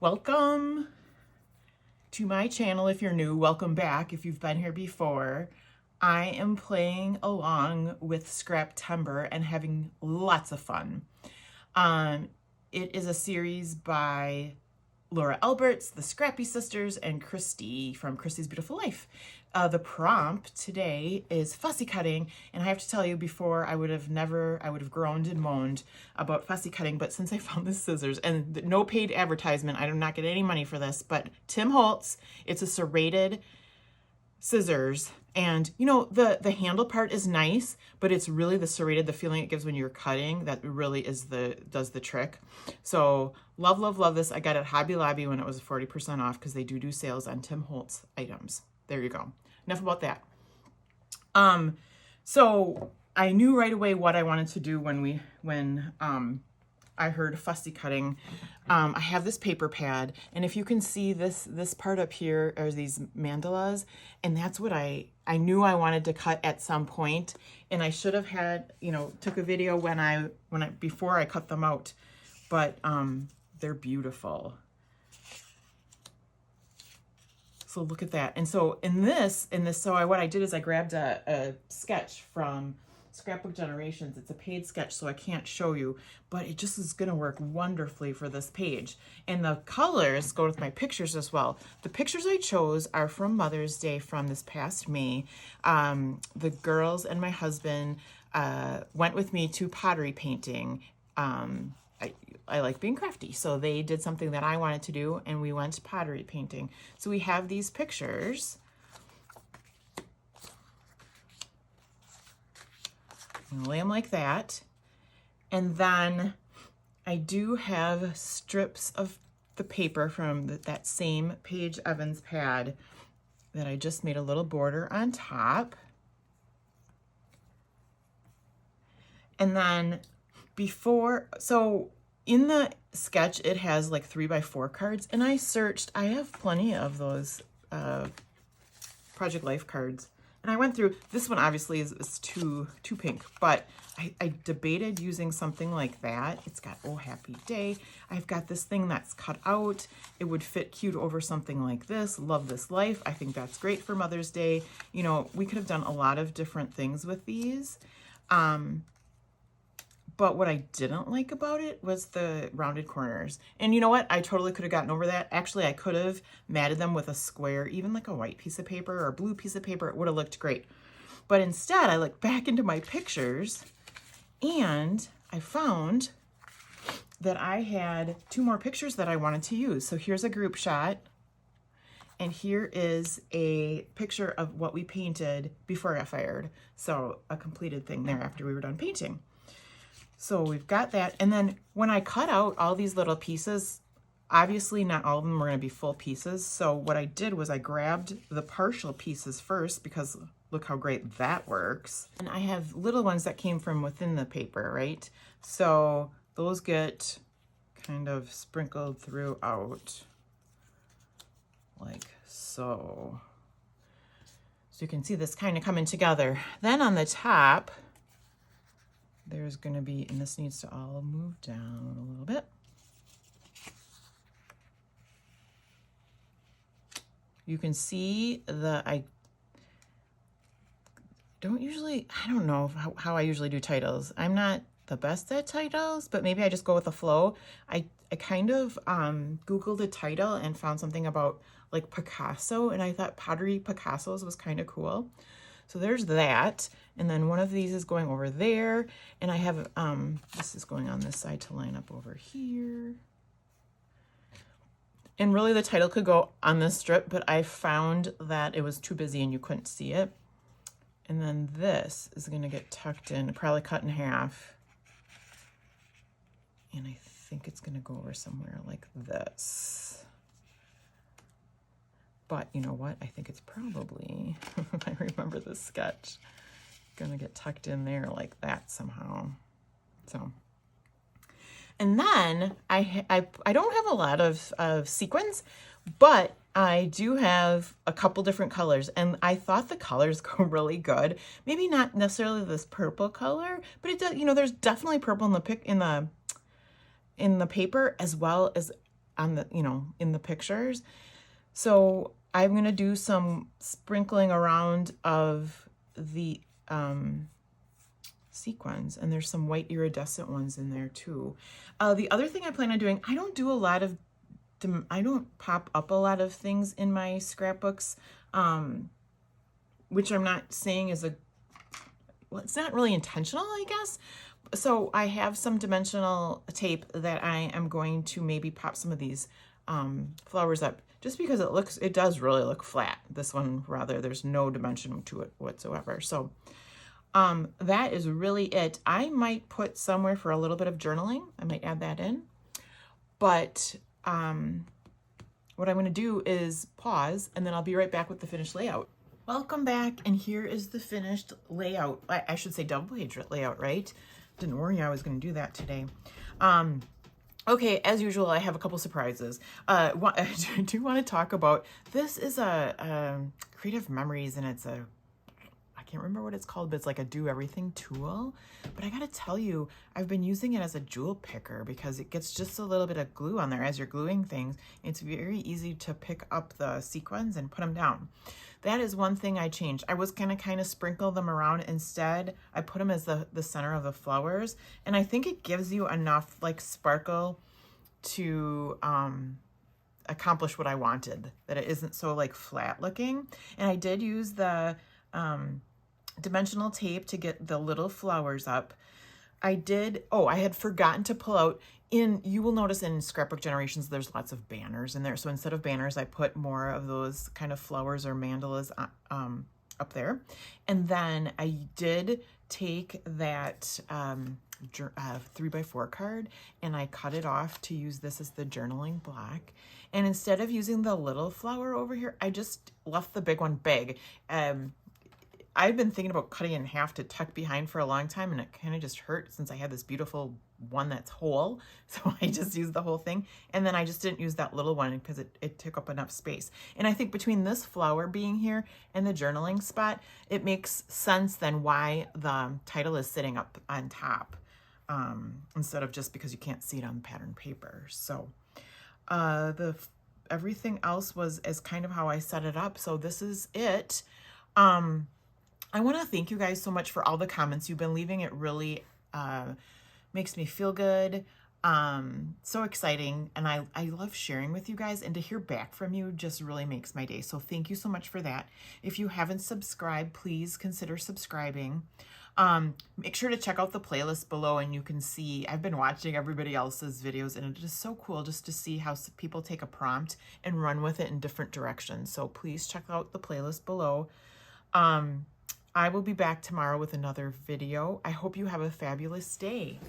Welcome to my channel. If you're new, welcome back. If you've been here before, I am playing along with Scraptember and having lots of fun. It is a series by Laura Alberts, the Scrappy Sisters, and Christy from Christy's Beautiful Life. The prompt today is fussy cutting, and I have to tell you, before I would have groaned and moaned about fussy cutting, but since I found the scissors, and no paid advertisement, I do not get any money for this, but Tim Holtz, it's a serrated scissors, and you know, the handle part is nice, but it's really the serrated, the feeling it gives when you're cutting, that really is does the trick. So love, love, love this. I got it at Hobby Lobby when it was 40% off, because they do sales on Tim Holtz items. There you go. Enough about that. So I knew right away what I wanted to do when I heard fussy cutting. I have this paper pad, and if you can see this part up here are these mandalas, and that's what I knew I wanted to cut at some point, and I should have had, took a video before I cut them out, but they're beautiful. So look at that. And so what I did is I grabbed a sketch from Scrapbook Generations. It's a paid sketch, so I can't show you, but it just is going to work wonderfully for this page. And the colors go with my pictures as well. The pictures I chose are from Mother's Day from this past May. The girls and my husband went with me to pottery painting. I like being crafty, so they did something that I wanted to do, and we went pottery painting. So we have these pictures. I'm gonna lay them like that. And then I do have strips of the paper from that same Paige Evans pad that I just made a little border on top. And then in the sketch, it has like 3x4 cards, and I have plenty of those Project Life cards. And I went through, this one obviously is too pink, but I debated using something like that. It's got Oh Happy Day. I've got this thing that's cut out. It would fit cute over something like this. Love This Life. I think that's great for Mother's Day. We could have done a lot of different things with these. But what I didn't like about it was the rounded corners. And you know what? I totally could have gotten over that. Actually, I could have matted them with a square, even like a white piece of paper or a blue piece of paper. It would have looked great. But instead, I looked back into my pictures, and I found that I had 2 more pictures that I wanted to use. So here's a group shot, and here is a picture of what we painted before I got fired. So a completed thing there after we were done painting. So we've got that. And then when I cut out all these little pieces, obviously not all of them were going to be full pieces. So what I did was I grabbed the partial pieces first, because look how great that works. And I have little ones that came from within the paper, right? So those get kind of sprinkled throughout like so. So you can see this kind of coming together. Then on the top, there's going to be, and this needs to all move down a little bit. You can see I don't know how I usually do titles. I'm not the best at titles, but maybe I just go with the flow. I kind of Googled a title and found something about like Picasso, and I thought Pottery Picassos was kind of cool. So there's that. And then one of these is going over there. And I have, this is going on this side to line up over here. And really the title could go on this strip, but I found that it was too busy and you couldn't see it. And then this is going to get tucked in, probably cut in half. And I think it's going to go over somewhere like this. But you know what? I think it's probably, if I remember this sketch, gonna get tucked in there like that somehow. So, and then I don't have a lot of sequins, but I do have a couple different colors, and I thought the colors go really good. Maybe not necessarily this purple color, but it does. There's definitely purple in the paper, as well as on the, you know, in the pictures. So I'm going to do some sprinkling around of the sequins, and there's some white iridescent ones in there too. The other thing I plan on doing, I don't pop up a lot of things in my scrapbooks, which I'm not saying is well, it's not really intentional, I guess. So I have some dimensional tape that I am going to maybe pop some of these flowers up, just because it does really look flat. This one, rather, there's no dimension to it whatsoever. So that is really it. I might put somewhere for a little bit of journaling. I might add that in. But what I'm going to do is pause, and then I'll be right back with the finished layout. Welcome back, and here is the finished layout. I should say double page layout, right? Didn't warn you I was going to do that today. Okay, as usual, I have a couple surprises. I do want to talk about, this is a Creative Memories, and I can't remember what it's called, but it's like a do everything tool. But I gotta tell you, I've been using it as a jewel picker because it gets just a little bit of glue on there as you're gluing things. It's very easy to pick up the sequins and put them down. That is one thing I changed. I was gonna kind of sprinkle them around. Instead, I put them as the center of the flowers. And I think it gives you enough like sparkle to accomplish what I wanted, that it isn't so like flat looking. And I did use the dimensional tape to get the little flowers up. I had forgotten to pull out, you will notice in Scrapbook Generations there's lots of banners in there. So instead of banners, I put more of those kind of flowers or mandalas up there. And then I did take that 3x4 card, and I cut it off to use this as the journaling block. And instead of using the little flower over here, I just left the big one big. I've been thinking about cutting it in half to tuck behind for a long time, and it kind of just hurt since I had this beautiful one that's whole. So I just used the whole thing. And then I just didn't use that little one because it took up enough space. And I think between this flower being here and the journaling spot, it makes sense then why the title is sitting up on top, instead of just because you can't see it on pattern paper. So everything else was as kind of how I set it up. So this is it. I want to thank you guys so much for all the comments you've been leaving. It really makes me feel good. So exciting. And I love sharing with you guys, and to hear back from you just really makes my day. So thank you so much for that. If you haven't subscribed, please consider subscribing. Make sure to check out the playlist below, and you can see I've been watching everybody else's videos, and it is so cool just to see how people take a prompt and run with it in different directions. So please check out the playlist below. I will be back tomorrow with another video. I hope you have a fabulous day.